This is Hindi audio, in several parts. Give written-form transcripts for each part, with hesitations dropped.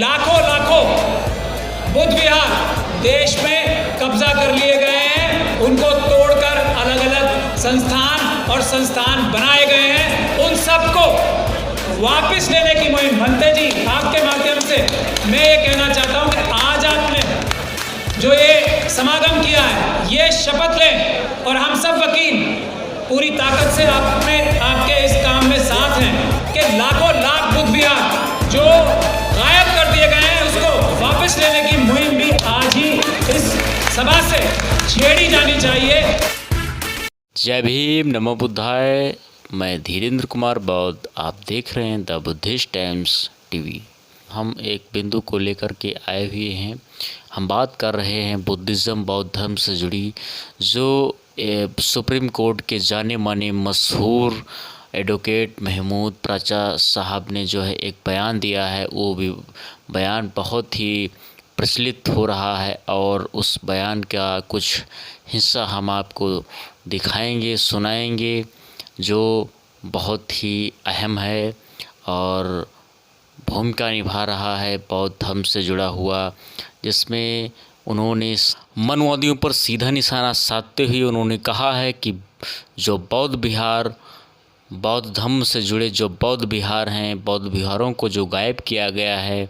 लाखों लाखों बुद्ध विहार देश में कब्जा कर लिए गए हैं, उनको तोड़कर अलग अलग संस्थान बनाए गए हैं। उन सबको वापस लेने की मुहिम, भंते जी आपके माध्यम से मैं ये कहना चाहता हूँ कि आज आपने जो ये समागम किया है, ये शपथ लें और हम सब वकील पूरी ताकत से आपके इस काम में साथ हैं कि लाखों लाख बुद्ध विहार जो गायब कर दिए गए हैं उसको वापस लेने की मुहिम भी आज ही इस सभा से छेड़ी जानी चाहिए। जय भीम, नमो बुद्धाय। मैं धीरेन्द्र कुमार बौद्ध, आप देख रहे हैं द बुद्धिस्ट टाइम्स टीवी। हम एक बिंदु को लेकर के आए हुए हैं। हम बात कर रहे हैं बुद्धिज़्म, बौद्ध धर्म से जुड़ी जो सुप्रीम कोर्ट के जाने माने मशहूर एडवोकेट महमूद प्राचा साहब ने जो है एक बयान दिया है। वो भी बयान बहुत ही प्रचलित हो रहा है और उस बयान का कुछ हिस्सा हम आपको दिखाएंगे, सुनाएंगे, जो बहुत ही अहम है और भूमिका निभा रहा है बौद्ध धर्म से जुड़ा हुआ, जिसमें उन्होंने मनवादियों पर सीधा निशाना साधते हुए उन्होंने कहा है कि जो बौद्ध विहार, बौद्ध धर्म से जुड़े जो बौद्ध विहार हैं, बौद्ध विहारों को जो गायब किया गया है,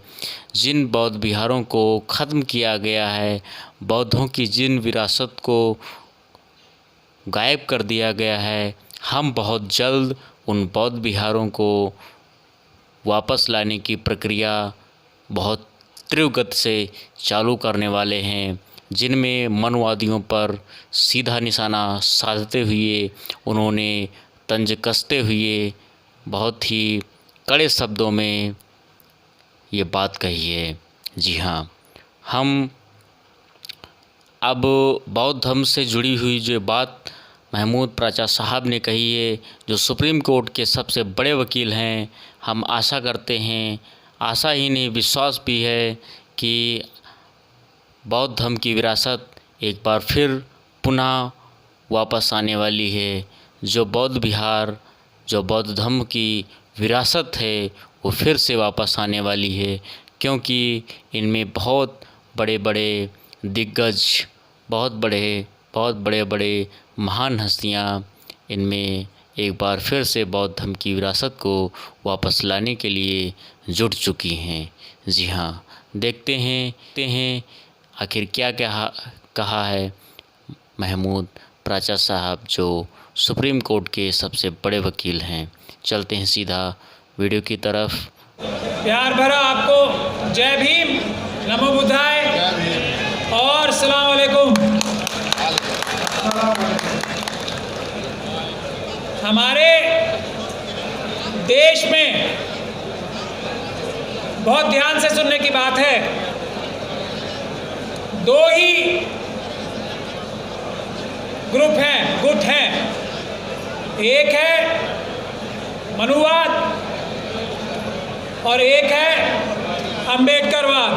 जिन बौद्ध विहारों को ख़त्म किया गया है, बौद्धों की जिन विरासत को गायब कर दिया गया है, हम बहुत जल्द उन बौद्ध विहारों को वापस लाने की प्रक्रिया बहुत तीव्र गति से चालू करने वाले हैं, जिनमें मनवादियों पर सीधा निशाना साधते हुए उन्होंने तंज कसते हुए बहुत ही कड़े शब्दों में ये बात कही है। जी हाँ, हम अब बौद्ध धर्म से जुड़ी हुई जो बात महमूद प्राचा साहब ने कही है, जो सुप्रीम कोर्ट के सबसे बड़े वकील हैं, हम आशा करते हैं, आशा ही नहीं विश्वास भी है कि बौद्ध धर्म की विरासत एक बार फिर पुनः वापस आने वाली है। जो बौद्ध विहार, जो बौद्ध धर्म की विरासत है, वो फिर से वापस आने वाली है, क्योंकि इनमें बहुत बड़े बड़े दिग्गज, बहुत बड़े बड़े महान हस्तियाँ इनमें एक बार फिर से बौद्ध धर्म की विरासत को वापस लाने के लिए जुट चुकी हैं। जी हाँ, देखते हैं आखिर क्या क्या कहा है महमूद प्राचा साहब, जो सुप्रीम कोर्ट के सबसे बड़े वकील हैं। चलते हैं सीधा वीडियो की तरफ। प्यार भरा आपको जय भीम, नमो बुद्धाय और सलाम वालेकुम। हमारे देश में बहुत ध्यान से सुनने की बात है, दो ही गुट हैं। एक है मनुवाद और एक है अम्बेडकरवाद।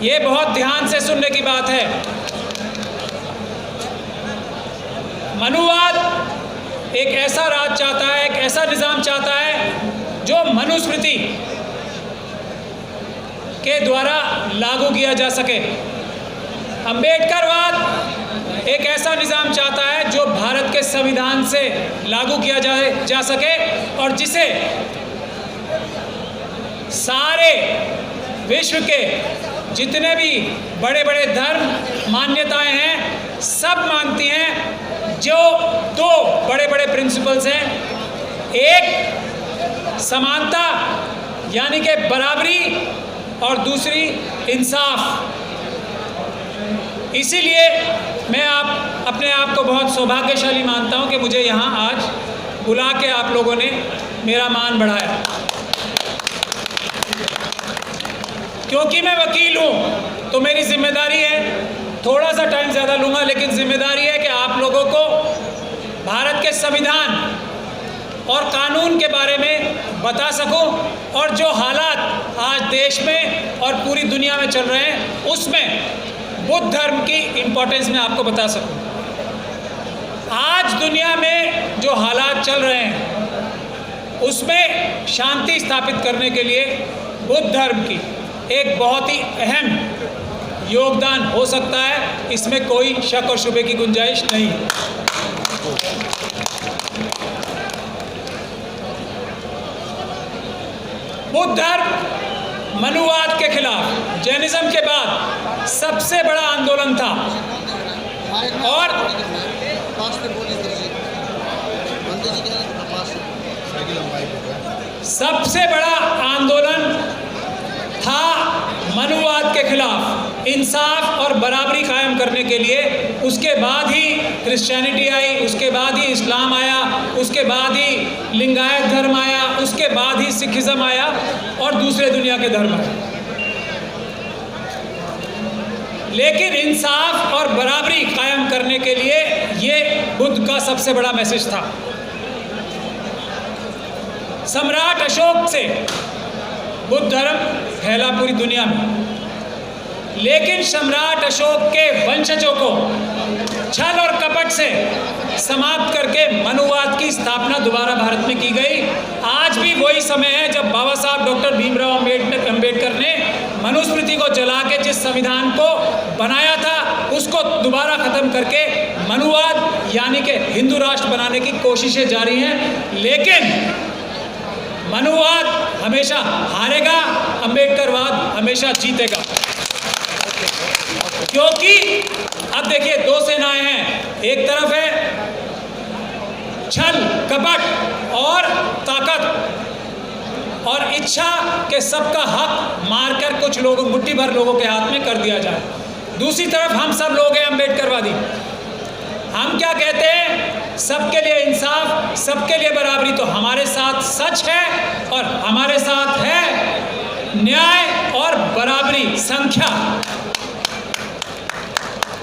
ये बहुत ध्यान से सुनने की बात है। मनुवाद एक ऐसा राज चाहता है, एक ऐसा निज़ाम चाहता है जो मनुस्मृति के द्वारा लागू किया जा सके। अम्बेडकरवाद एक ऐसा निज़ाम चाहता है जो भारत के संविधान से लागू किया जा सके और जिसे सारे विश्व के जितने भी बड़े बड़े धर्म मान्यताएं हैं सब मानती हैं। जो दो बड़े बड़े प्रिंसिपल्स हैं, एक समानता यानी कि बराबरी और दूसरी इंसाफ। इसीलिए मैं अपने आप को बहुत सौभाग्यशाली मानता हूं कि मुझे यहाँ आज बुला के आप लोगों ने मेरा मान बढ़ाया। क्योंकि मैं वकील हूँ तो मेरी जिम्मेदारी है, थोड़ा सा टाइम ज़्यादा लूँगा लेकिन जिम्मेदारी है कि आप लोगों को भारत के संविधान और कानून के बारे में बता सकूं और जो हालात आज देश में और पूरी दुनिया में चल रहे हैं उसमें बुद्ध धर्म की इम्पोर्टेंस मैं आपको बता सकूं। आज दुनिया में जो हालात चल रहे हैं उसमें शांति स्थापित करने के लिए बुद्ध धर्म की एक बहुत ही अहम योगदान हो सकता है, इसमें कोई शक और शुबे की गुंजाइश नहीं है। बुद्ध धर्म मनुवाद के खिलाफ जैनिज्म के बाद सबसे बड़ा आंदोलन था और सबसे बड़ा आंदोलन था मनुवाद के खिलाफ, इंसाफ और बराबरी कायम करने के लिए। उसके बाद ही क्रिश्चियनिटी आई, उसके बाद ही इस्लाम आया, उसके बाद ही लिंगायत धर्म आया, उसके बाद ही सिखिज्म आया और दूसरे दुनिया के धर्म आए। लेकिन इंसाफ और बराबरी कायम करने के लिए ये बुद्ध का सबसे बड़ा मैसेज था। सम्राट अशोक से बुद्ध धर्म फैला पूरी दुनिया में, लेकिन सम्राट अशोक के वंशजों को छल और कपट से समाप्त करके मनुवाद की स्थापना दोबारा भारत में की गई। आज भी वही समय है जब बाबा साहब डॉक्टर भीमराव अंबेडकर ने मनुस्मृति को जला के जिस संविधान को बनाया था उसको दोबारा खत्म करके मनुवाद यानी कि हिंदू राष्ट्र बनाने की कोशिशें जारी हैं। लेकिन मनुवाद हमेशा हारेगा, अंबेडकरवाद हमेशा जीतेगा। क्योंकि अब देखिए दो सेनाएं हैं, एक तरफ है छल कपट और ताकत और इच्छा के सबका हक मारकर कुछ लोगों मुट्ठी भर लोगों के हाथ में कर दिया जाए। दूसरी तरफ हम सब लोग हैं अम्बेडकरवादी। हम क्या कहते हैं? सबके लिए इंसाफ, सबके लिए बराबरी। तो हमारे साथ सच है और हमारे साथ है न्याय और बराबरी, संख्या।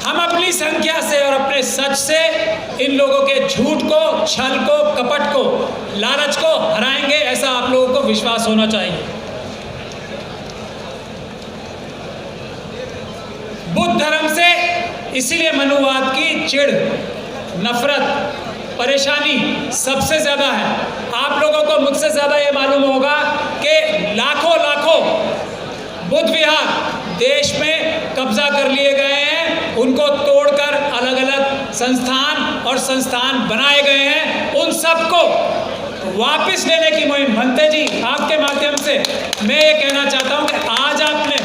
हम अपनी संख्या से और अपने सच से इन लोगों के झूठ को, छल को, कपट को, लालच को हराएंगे, ऐसा आप लोगों को विश्वास होना चाहिए। बुद्ध धर्म से इसीलिए मनुवाद की चिढ़, नफरत, परेशानी सबसे ज़्यादा है। आप लोगों को मुझसे ज़्यादा ये मालूम होगा कि लाखों बुद्ध विहार देश में कब्जा कर लिए गए हैं, उनको तोड़कर अलग अलग संस्थान बनाए गए हैं। उन सबको वापस लेने की मुहिम, भंते जी आपके माध्यम से मैं ये कहना चाहता हूँ कि आज आपने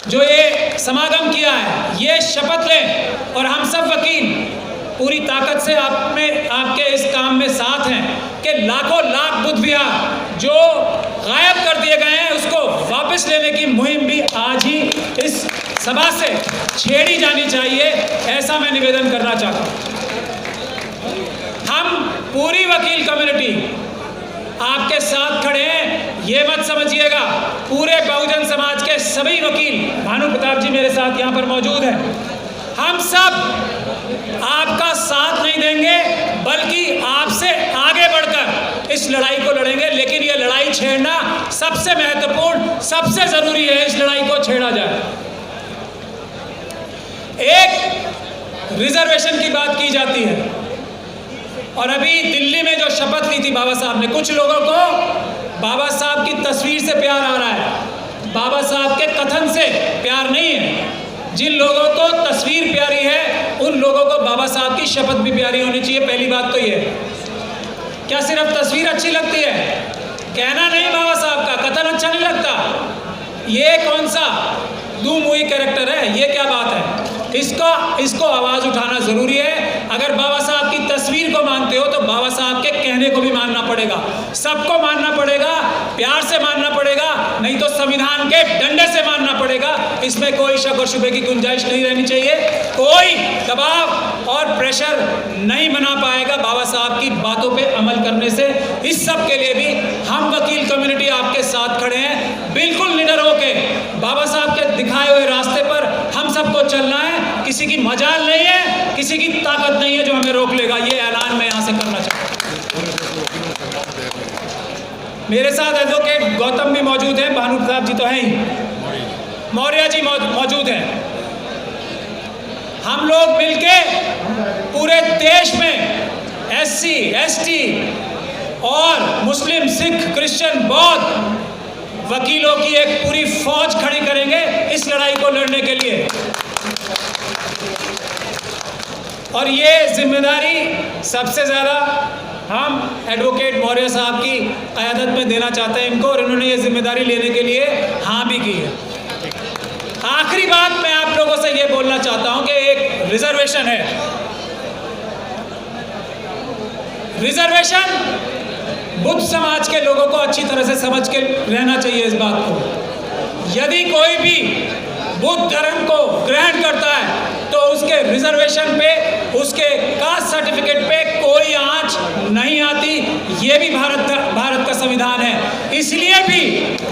जो ये समागम किया है, ये शपथ लें और हम सब वकील पूरी ताकत से आपके इस काम में साथ हैं कि लाखों लाख बुद्ध विहार जो गायब कर दिए गए हैं उसको वापस लेने की मुहिम भी आज ही इस सभा से छेड़ी जानी चाहिए, ऐसा मैं निवेदन करना चाहता हूँ। हम पूरी वकील कम्युनिटी आपके साथ खड़े हैं, ये मत समझिएगा। पूरे बहुजन समाज के सभी वकील, भानु प्रताप जी मेरे साथ यहाँ पर मौजूद हैं, हम सब आपका साथ नहीं देंगे बल्कि आपसे आगे बढ़कर इस लड़ाई को लड़ेंगे। लेकिन ये लड़ाई छेड़ना सबसे महत्वपूर्ण, सबसे जरूरी है, इस लड़ाई को छेड़ा जाए। एक रिजर्वेशन की बात की जाती है और अभी दिल्ली में जो शपथ ली थी बाबा साहब ने, कुछ लोगों को बाबा साहब की तस्वीर से प्यार आ रहा है, बाबा साहब के कथन से प्यार नहीं है। जिन लोगों को तस्वीर प्यारी है उन लोगों को बाबा साहब की शपथ भी प्यारी होनी चाहिए। पहली बात तो ये, क्या सिर्फ तस्वीर अच्छी लगती है? कहना नहीं बाबा साहब का, कथन अच्छा नहीं लगता? ये कौन सा दो मुई कैरेक्टर है? ये क्या बात है? इसको आवाज़ उठाना ज़रूरी है। अगर बाबा साहब की तस्वीर को मानते हो तो बाबा साहब के कहने को भी मानना पड़ेगा, सबको मानना पड़ेगा, प्यार से मानना पड़ेगा, नहीं तो संविधान के डंडे से मानना पड़ेगा। इसमें कोई शक और शुबे की गुंजाइश नहीं रहनी चाहिए। कोई दबाव और प्रेशर नहीं बना पाएगा बाबा साहब की बातों पे अमल करने से। इस सब के लिए भी हम वकील कम्युनिटी आपके साथ खड़े हैं। बिल्कुल निडर होके बाबा साहब के दिखाए हुए रास्ते पर हम सबको चलना है। किसी की मजाल नहीं है, किसी की ताकत नहीं है जो हमें रोक लेगा। ये ऐलान मैं यहाँ से करना चाहता हूँ। मेरे साथ एडवोकेट गौतम भी मौजूद हैं, भानु प्रताप जी तो हैं ही, मौर्य जी मौजूद हैं। हम लोग मिलके पूरे देश में SC, ST और मुस्लिम, सिख, क्रिश्चियन, बौद्ध वकीलों की एक पूरी फौज खड़ी करेंगे इस लड़ाई को लड़ने के लिए। और ये जिम्मेदारी सबसे ज़्यादा हम एडवोकेट मौर्य साहब की क़यादत में देना चाहते हैं इनको, और इन्होंने ये जिम्मेदारी लेने के लिए हाँ भी की है। आखिरी बात मैं आप लोगों से ये बोलना चाहता हूँ कि एक रिजर्वेशन है। रिजर्वेशन बुद्ध समाज के लोगों को अच्छी तरह से समझ के रहना चाहिए इस बात को। यदि कोई भी बुद्ध धर्म को ग्रहण करता है तो उसके रिजर्वेशन पे, उसके कास्ट सर्टिफिकेट पे कोई आंच नहीं आती। ये भी भारत का संविधान है। इसलिए भी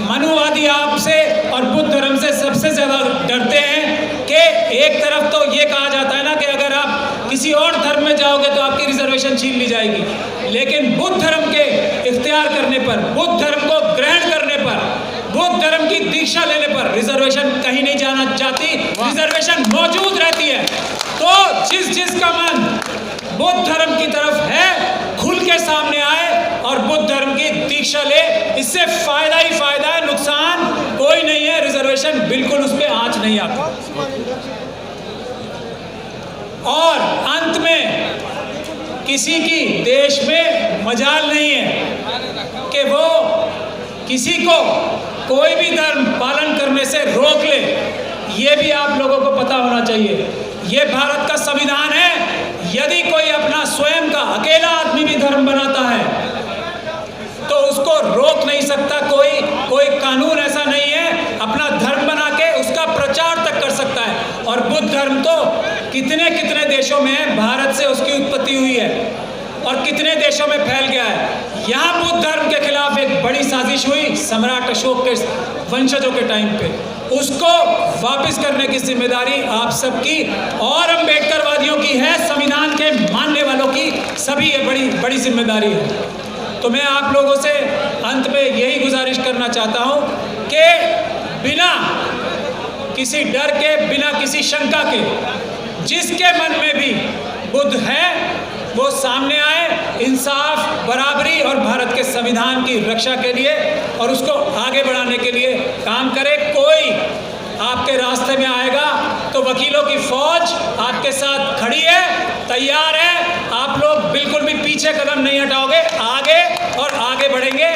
मनुवादी आपसे और बुद्ध धर्म से सबसे ज़्यादा डरते हैं कि एक तरफ तो ये कहा जाता है ना कि अगर आप किसी और धर्म में जाओगे तो आपकी रिजर्वेशन छीन ली जाएगी, लेकिन बुद्ध धर्म के इख्तियार करने पर, बुद्ध धर्म को ग्रहण करने पर, बुद्ध धर्म की दीक्षा लेने पर रिजर्वेशन कहीं नहीं जाना चाहती, रिजर्वेशन मौजूद रहती है। तो जिसका मन बुद्ध धर्म की तरफ है खुल के सामने आए और बुद्ध धर्म की दीक्षा ले। इससे फायदा ही फायदा है, नुकसान कोई नहीं है। रिजर्वेशन बिल्कुल उस पर आंच नहीं आता। और अंत में किसी की देश में मजाल नहीं है कि वो किसी को कोई भी धर्म पालन करने से रोक ले। ये भी आप लोगों को पता होना चाहिए। ये भारत का संविधान है। यदि कोई अपना स्वयं का अकेला आदमी भी धर्म बनाता है तो उसको रोक नहीं सकता कोई कानून ऐसा नहीं है। अपना धर्म बना के उसका प्रचार तक कर सकता है। और बुद्ध धर्म तो कितने कितने देशों में है, भारत से उसकी उत्पत्ति हुई है और कितने देशों में फैल गया है। यहाँ बुद्ध धर्म के खिलाफ एक बड़ी साजिश हुई सम्राट अशोक के वंशजों के टाइम पे, उसको वापस करने की जिम्मेदारी आप सबकी और अम्बेडकरवादियों की है, संविधान के मानने वालों की, सभी ये बड़ी जिम्मेदारी है। तो मैं आप लोगों से अंत में यही गुजारिश करना चाहता हूँ कि बिना किसी डर के, बिना किसी शंका के, जिसके मन में भी बुद्ध है वो सामने आए, इंसाफ, बराबरी और भारत के संविधान की रक्षा के लिए और उसको आगे बढ़ाने के लिए काम करे। कोई आपके रास्ते में आएगा तो वकीलों की फौज आपके साथ खड़ी है, तैयार है। आप लोग बिल्कुल भी पीछे कदम नहीं हटाओगे, आगे और आगे बढ़ेंगे।